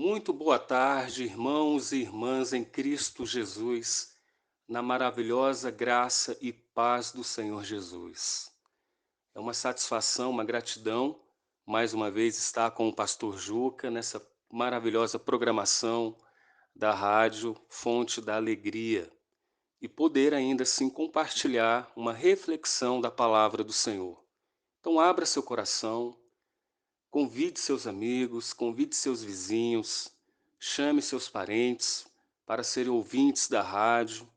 Muito boa tarde, irmãos e irmãs em Cristo Jesus, na maravilhosa graça e paz do Senhor Jesus. É uma satisfação, uma gratidão, mais uma vez estar com o pastor Juca nessa maravilhosa programação da rádio Fonte da Alegria e poder ainda assim compartilhar uma reflexão da palavra do Senhor. Então abra seu coração. Convide seus amigos, convide seus vizinhos, chame seus parentes para serem ouvintes da rádio,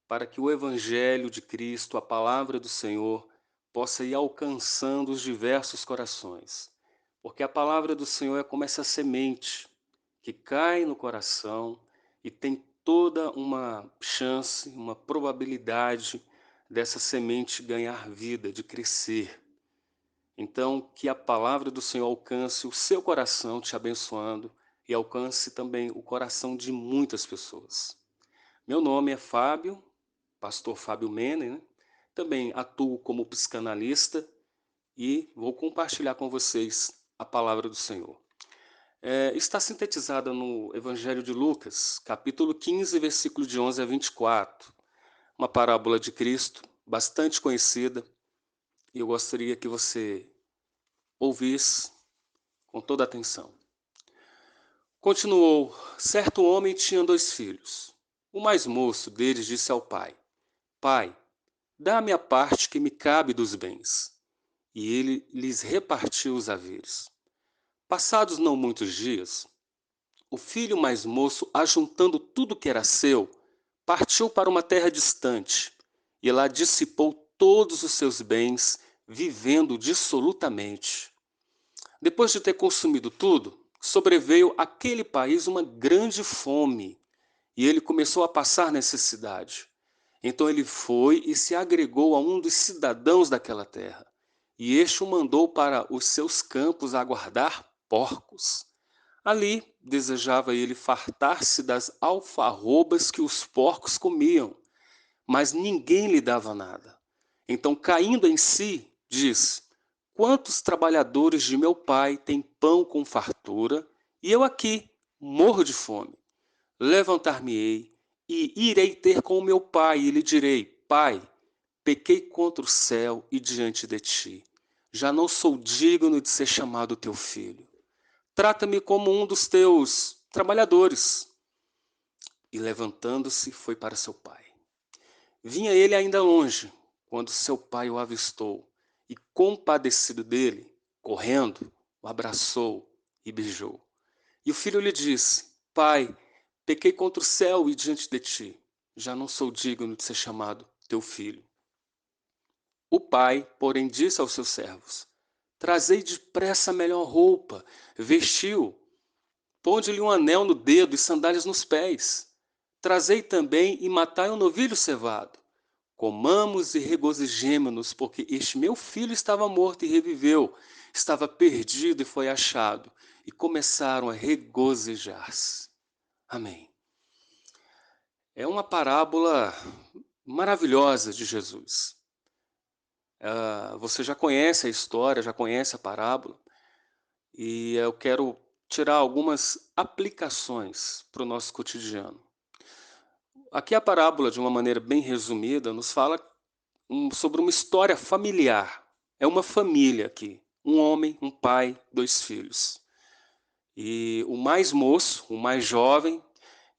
para que o Evangelho de Cristo, a palavra do Senhor, possa ir alcançando os diversos corações. Porque a palavra do Senhor é como essa semente que cai no coração e tem toda uma chance, uma probabilidade dessa semente ganhar vida, de crescer. Então, que a palavra do Senhor alcance o seu coração, te abençoando, e alcance também o coração de muitas pessoas. Meu nome é Fábio, pastor Fábio Mene, né? Também atuo como psicanalista e vou compartilhar com vocês a palavra do Senhor. Está sintetizada no Evangelho de Lucas, capítulo 15, versículo de 11 a 24, uma parábola de Cristo, bastante conhecida, e eu gostaria que você ouvisse com toda atenção. Continuou: certo homem tinha dois filhos. O mais moço deles disse ao pai: Pai, dá-me a parte que me cabe dos bens. E ele lhes repartiu os haveres. Passados não muitos dias, o filho mais moço, ajuntando tudo que era seu, partiu para uma terra distante e lá dissipou todos os seus bens, vivendo dissolutamente. Depois de ter consumido tudo, sobreveio àquele país uma grande fome, e ele começou a passar necessidade. Então ele foi e se agregou a um dos cidadãos daquela terra, e este o mandou para os seus campos a guardar porcos. Ali desejava ele fartar-se das alfarrobas que os porcos comiam, mas ninguém lhe dava nada. Então, caindo em si, disse: Quantos trabalhadores de meu pai têm pão com fartura, e eu aqui morro de fome? Levantar-me-ei e irei ter com o meu pai, e lhe direi: Pai, pequei contra o céu e diante de ti. Já não sou digno de ser chamado teu filho. Trata-me como um dos teus trabalhadores. E levantando-se, foi para seu pai. Vinha ele ainda longe, quando seu pai o avistou, e compadecido dele, correndo, o abraçou e beijou. E o filho lhe disse: Pai, pequei contra o céu e diante de ti. Já não sou digno de ser chamado teu filho. O pai, porém, disse aos seus servos: Trazei depressa a melhor roupa, vestiu, ponde-lhe um anel no dedo e sandálias nos pés. Trazei também e matai um novilho cevado. Comamos e regozijemo-nos, porque este meu filho estava morto e reviveu, estava perdido e foi achado. E começaram a regozijar-se. Amém. É uma parábola maravilhosa de Jesus. Você já conhece a história, já conhece a parábola, e eu quero tirar algumas aplicações para o nosso cotidiano. Aqui a parábola, de uma maneira bem resumida, nos fala sobre uma história familiar. É uma família aqui, um homem, um pai, dois filhos. E o mais moço, o mais jovem,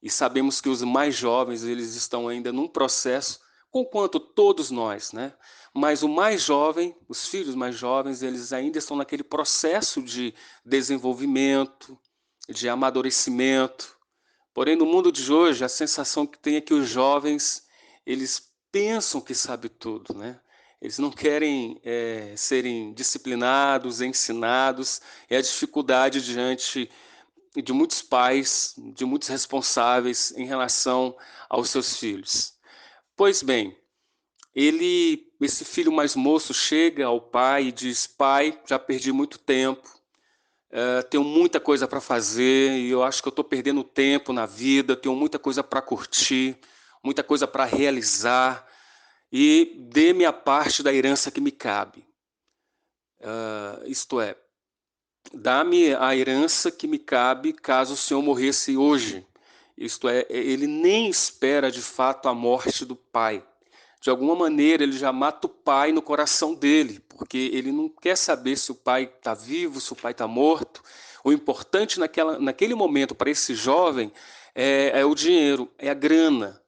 e sabemos que os mais jovens eles estão ainda num processo, conquanto todos nós, né? Mas o mais jovem, os filhos mais jovens, eles ainda estão naquele processo de desenvolvimento, de amadurecimento. Porém, no mundo de hoje, a sensação que tem é que os jovens, eles pensam que sabem tudo, né? Eles não querem serem disciplinados, ensinados, é a dificuldade diante de muitos pais, de muitos responsáveis em relação aos seus filhos. Pois bem, esse filho mais moço chega ao pai e diz: Pai, já perdi muito tempo, tenho muita coisa para fazer e eu acho que eu estou perdendo tempo na vida, tenho muita coisa para curtir, muita coisa para realizar e dê-me a parte da herança que me cabe. Isto é, dá-me a herança que me cabe caso o senhor morresse hoje. Isto é, ele nem espera de fato a morte do pai. De alguma maneira, ele já mata o pai no coração dele, porque ele não quer saber se o pai está vivo, se o pai está morto. O importante naquele momento para esse jovem é o dinheiro, é a grana.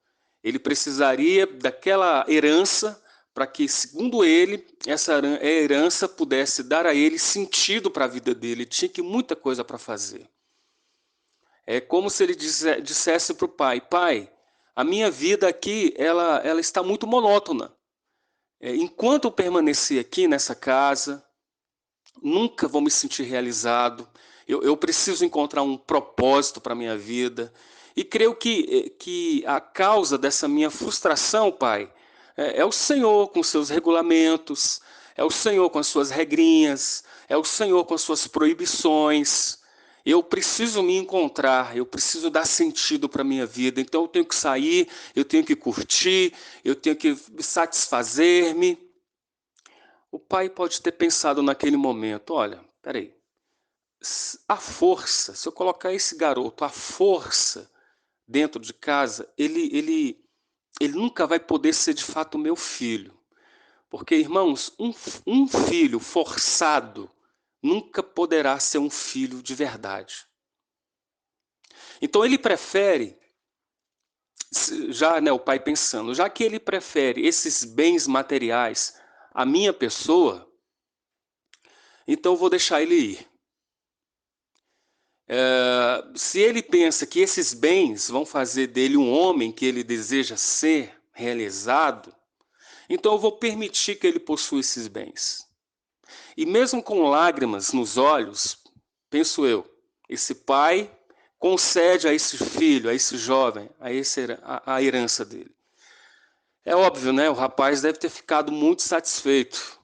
Ele precisaria daquela herança para que, segundo ele, essa herança pudesse dar a ele sentido para a vida dele. Ele tinha que muita coisa para fazer. É como se ele dissesse para o pai: pai, a minha vida aqui ela está muito monótona. Enquanto eu permanecer aqui nessa casa, nunca vou me sentir realizado. Eu preciso encontrar um propósito para a minha vida. E creio que a causa dessa minha frustração, pai, é o Senhor com seus regulamentos, é o Senhor com as suas regrinhas, é o Senhor com as suas proibições. Eu preciso me encontrar, eu preciso dar sentido para a minha vida. Então eu tenho que sair, eu tenho que curtir, eu tenho que satisfazer-me. O pai pode ter pensado naquele momento: olha, peraí, a força, se eu colocar esse garoto, a força dentro de casa, ele nunca vai poder ser de fato meu filho. Porque, irmãos, um filho forçado nunca poderá ser um filho de verdade. Então ele prefere, já né, o pai pensando, já que ele prefere esses bens materiais à minha pessoa, então eu vou deixar ele ir. Se ele pensa que esses bens vão fazer dele um homem que ele deseja ser realizado, então eu vou permitir que ele possua esses bens. E mesmo com lágrimas nos olhos, penso eu, esse pai concede a esse filho, a esse jovem, a herança dele. É óbvio, né? O rapaz deve ter ficado muito satisfeito.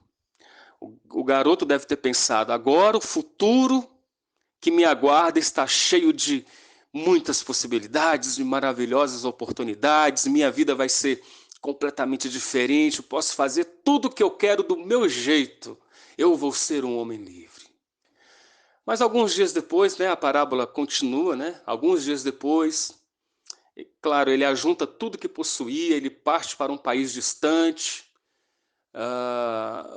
O garoto deve ter pensado: agora o futuro que me aguarda está cheio de muitas possibilidades, de maravilhosas oportunidades, minha vida vai ser completamente diferente, eu posso fazer tudo o que eu quero do meu jeito, eu vou ser um homem livre. Mas alguns dias depois, né, a parábola continua, né? Alguns dias depois, claro, ele ajunta tudo que possuía, ele parte para um país distante.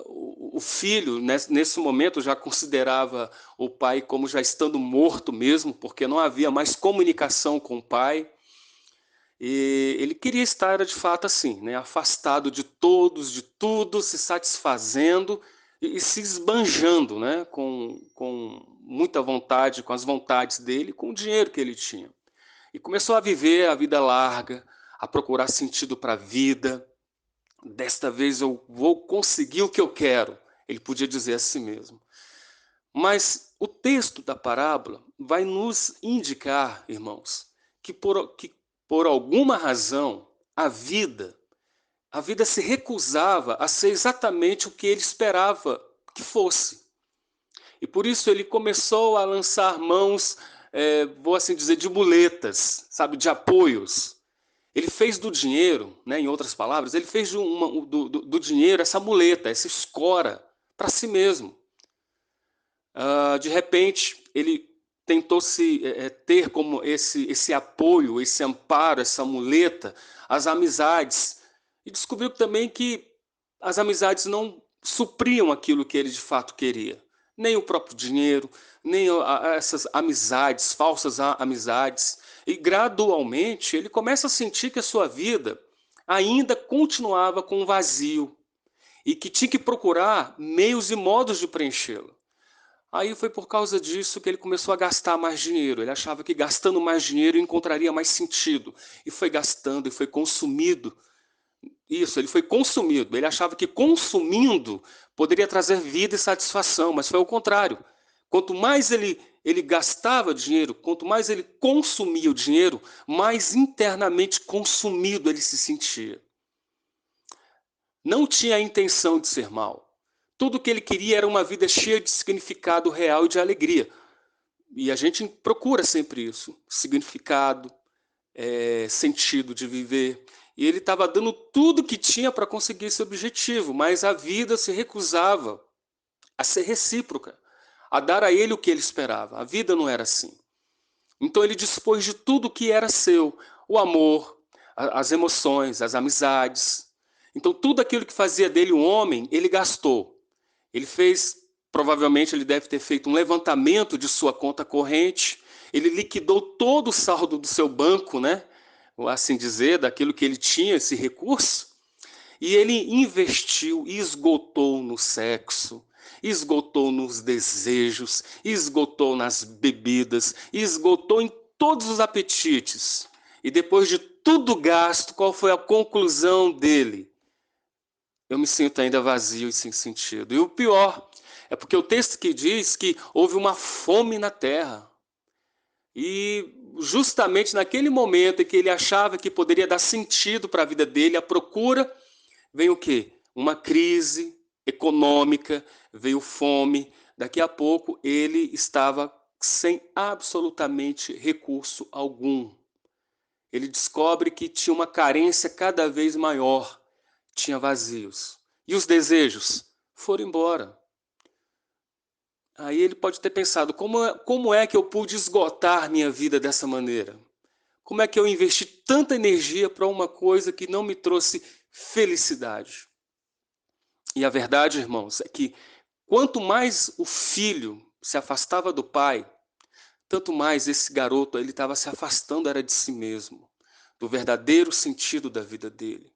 O filho, nesse momento, já considerava o pai como já estando morto mesmo, porque não havia mais comunicação com o pai. E ele queria estar, de fato, assim, né, afastado de todos, de tudo, se satisfazendo e se esbanjando, né, com muita vontade, com as vontades dele, com o dinheiro que ele tinha. E começou a viver a vida larga, a procurar sentido para a vida. Desta vez eu vou conseguir o que eu quero, ele podia dizer a si mesmo. Mas o texto da parábola vai nos indicar, irmãos, que por alguma razão a vida se recusava a ser exatamente o que ele esperava que fosse. E por isso ele começou a lançar mãos, vou assim dizer, de muletas, sabe, de apoios. Ele fez do dinheiro, né, em outras palavras, ele fez do dinheiro essa muleta, essa escora para si mesmo. De repente, ele tentou ter como esse apoio, esse amparo, essa muleta, as amizades. E descobriu também que as amizades não supriam aquilo que ele de fato queria. Nem o próprio dinheiro, nem essas amizades, falsas amizades. E gradualmente ele começa a sentir que a sua vida ainda continuava com um vazio e que tinha que procurar meios e modos de preenchê-lo. Aí foi por causa disso que ele começou a gastar mais dinheiro. Ele achava que gastando mais dinheiro encontraria mais sentido. E foi gastando e foi consumido. Isso, ele foi consumido. Ele achava que consumindo poderia trazer vida e satisfação, mas foi o contrário. Quanto mais ele gastava dinheiro, quanto mais ele consumia o dinheiro, mais internamente consumido ele se sentia. Não tinha a intenção de ser mal. Tudo o que ele queria era uma vida cheia de significado real e de alegria. E a gente procura sempre isso, significado, sentido de viver. E ele estava dando tudo que tinha para conseguir esse objetivo, mas a vida se recusava a ser recíproca, a dar a ele o que ele esperava. A vida não era assim. Então ele dispôs de tudo que era seu, o amor, as emoções, as amizades. Então tudo aquilo que fazia dele um homem, ele gastou. Ele fez, provavelmente ele deve ter feito um levantamento de sua conta corrente, ele liquidou todo o saldo do seu banco, né? Ou assim dizer, daquilo que ele tinha, esse recurso, e ele investiu e esgotou no sexo, esgotou nos desejos, esgotou nas bebidas, esgotou em todos os apetites. E depois de tudo gasto, qual foi a conclusão dele? Eu me sinto ainda vazio e sem sentido. E o pior é porque o texto que diz que houve uma fome na terra. E justamente naquele momento em que ele achava que poderia dar sentido para a vida dele, a procura, vem o quê? Uma crise econômica, veio fome. Daqui a pouco ele estava sem absolutamente recurso algum. Ele descobre que tinha uma carência cada vez maior, tinha vazios. E os desejos foram embora. Aí ele pode ter pensado, como é que eu pude esgotar minha vida dessa maneira? Como é que eu investi tanta energia para uma coisa que não me trouxe felicidade? E a verdade, irmãos, é que quanto mais o filho se afastava do pai, tanto mais esse garoto ele estava se afastando era de si mesmo, do verdadeiro sentido da vida dele.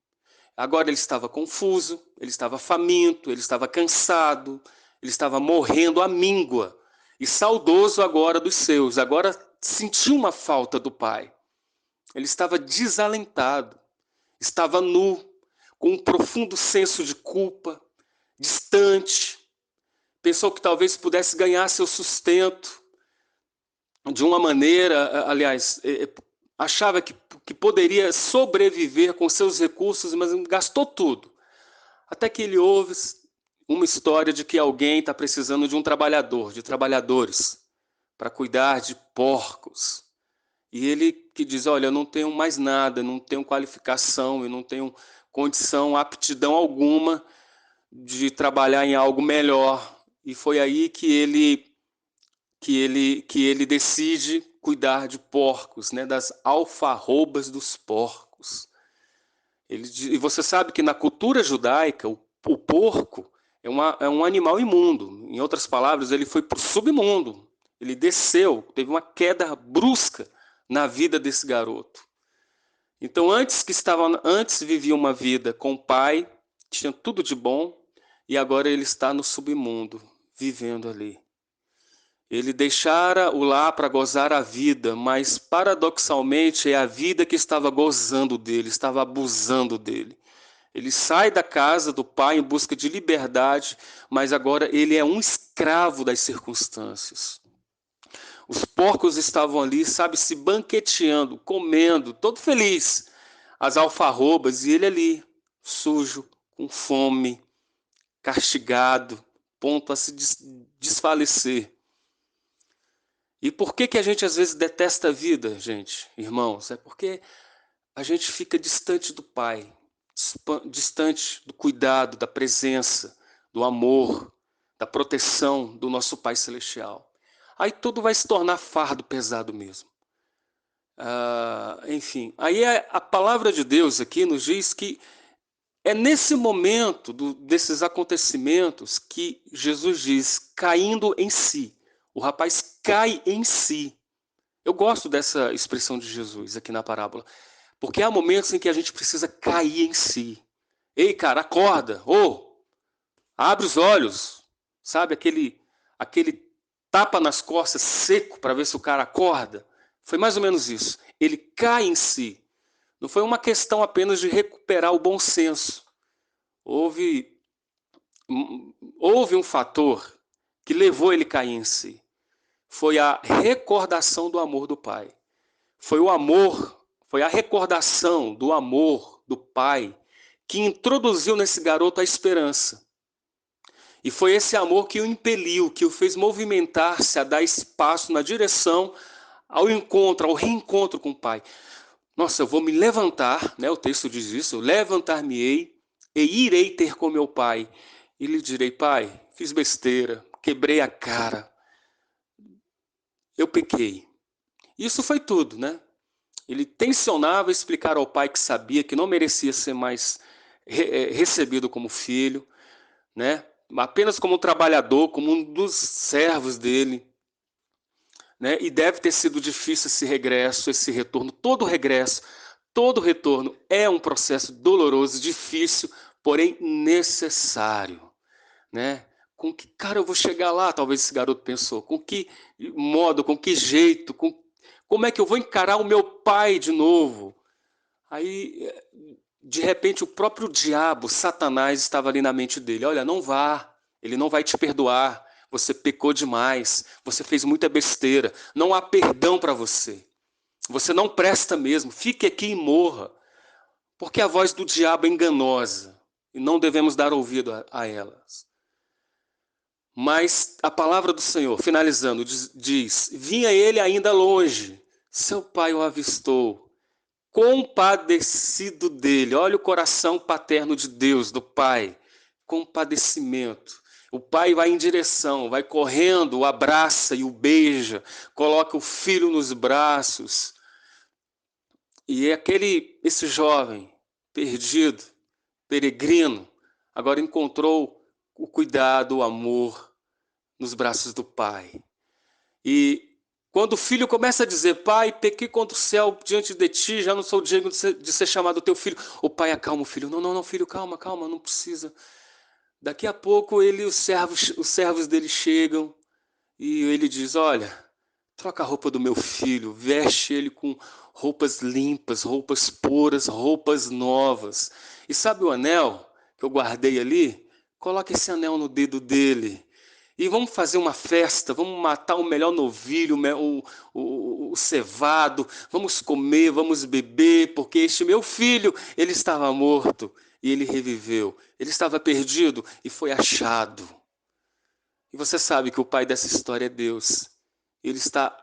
Agora ele estava confuso, ele estava faminto, ele estava cansado, ele estava morrendo à míngua e saudoso agora dos seus. Agora sentiu uma falta do pai. Ele estava desalentado, estava nu, com um profundo senso de culpa, distante. Pensou que talvez pudesse ganhar seu sustento de uma maneira, aliás, achava que poderia sobreviver com seus recursos, mas gastou tudo. Até que ele ouve uma história de que alguém está precisando de um trabalhador, de trabalhadores, para cuidar de porcos. E ele que diz, olha, eu não tenho mais nada, não tenho qualificação, eu não tenho condição, aptidão alguma de trabalhar em algo melhor. E foi aí que ele decide cuidar de porcos, né, das alfarrobas dos porcos. E você sabe que na cultura judaica, o porco é um animal imundo. Em outras palavras, ele foi para o submundo. Ele desceu, teve uma queda brusca na vida desse garoto. Então, antes vivia uma vida com o pai, tinha tudo de bom, e agora ele está no submundo, vivendo ali. Ele deixara o lar para gozar a vida, mas paradoxalmente é a vida que estava gozando dele, estava abusando dele. Ele sai da casa do pai em busca de liberdade, mas agora ele é um escravo das circunstâncias. Os porcos estavam ali, sabe, se banqueteando, comendo, todo feliz, as alfarrobas, e ele ali, sujo, com fome, castigado, ponto a se desfalecer. E por que a gente às vezes detesta a vida, gente, irmãos? É porque a gente fica distante do Pai, distante do cuidado, da presença, do amor, da proteção do nosso Pai Celestial. Aí tudo vai se tornar fardo pesado mesmo. Enfim, aí a palavra de Deus aqui nos diz que é nesse momento desses acontecimentos que Jesus diz, caindo em si. O rapaz cai em si. Eu gosto dessa expressão de Jesus aqui na parábola, porque há momentos em que a gente precisa cair em si. Ei, cara, acorda! Abre os olhos! Sabe, aquele tapa nas costas seco para ver se o cara acorda? Foi mais ou menos isso. Ele cai em si. Não foi uma questão apenas de recuperar o bom senso. Houve um fator que levou ele a cair em si. Foi a recordação do amor do Pai. Foi o amor, foi a recordação do amor do Pai que introduziu nesse garoto a esperança. E foi esse amor que o impeliu, que o fez movimentar-se a dar espaço na direção ao encontro, ao reencontro com o Pai. Nossa, eu vou me levantar, né? O texto diz isso, levantar-me-ei e irei ter com meu pai. E lhe direi, pai, fiz besteira, quebrei a cara, eu pequei. Isso foi tudo, né? Ele tensionava explicar ao pai que sabia que não merecia ser mais recebido como filho, né? Apenas como um trabalhador, como um dos servos dele. Né? E deve ter sido difícil esse regresso, esse retorno. Todo regresso, todo retorno é um processo doloroso, difícil, porém necessário. Né? Com que cara eu vou chegar lá? Talvez esse garoto pensou. Com que modo, com que jeito, como é que eu vou encarar o meu pai de novo? Aí, de repente, o próprio diabo, Satanás, estava ali na mente dele. Olha, não vá, ele não vai te perdoar. Você pecou demais, você fez muita besteira, não há perdão para você. Você não presta mesmo, fique aqui e morra. Porque a voz do diabo é enganosa e não devemos dar ouvido a elas. Mas a palavra do Senhor, finalizando, diz: vinha ele ainda longe, seu pai o avistou, compadecido dele. Olha o coração paterno de Deus, do pai. Compadecimento. O pai vai em direção, vai correndo, o abraça e o beija, coloca o filho nos braços. E é esse jovem perdido, peregrino, agora encontrou o cuidado, o amor nos braços do pai. E quando o filho começa a dizer: pai, pequei contra o céu diante de ti, já não sou digno de ser chamado teu filho. O pai acalma o filho: não, filho, calma, não precisa. Daqui a pouco os servos dele chegam e ele diz: olha, troca a roupa do meu filho, veste ele com roupas limpas, roupas puras, roupas novas. E sabe o anel que eu guardei ali? Coloca esse anel no dedo dele. E vamos fazer uma festa, vamos matar o melhor novilho, o cevado, vamos comer, vamos beber, porque este meu filho, ele estava morto e ele reviveu. Ele estava perdido e foi achado. E você sabe que o pai dessa história é Deus. Ele está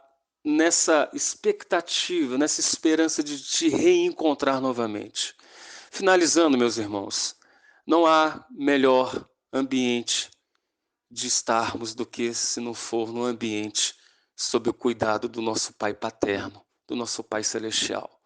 nessa expectativa, nessa esperança de te reencontrar novamente. Finalizando, meus irmãos, não há melhor ambiente de estarmos do que se não for no ambiente sob o cuidado do nosso Pai paterno, do nosso Pai celestial.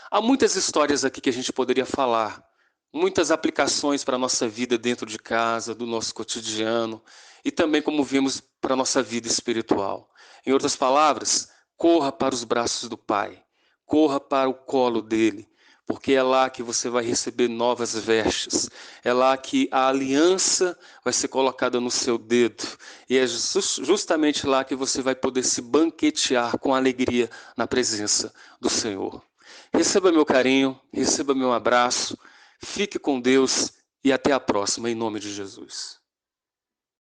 Há muitas histórias aqui que a gente poderia falar, muitas aplicações para a nossa vida dentro de casa, do nosso cotidiano, e também, como vimos, para a nossa vida espiritual. Em outras palavras, corra para os braços do Pai, corra para o colo dele, porque é lá que você vai receber novas vestes, é lá que a aliança vai ser colocada no seu dedo, e é justamente lá que você vai poder se banquetear com alegria na presença do Senhor. Receba meu carinho, receba meu abraço, fique com Deus e até a próxima, em nome de Jesus.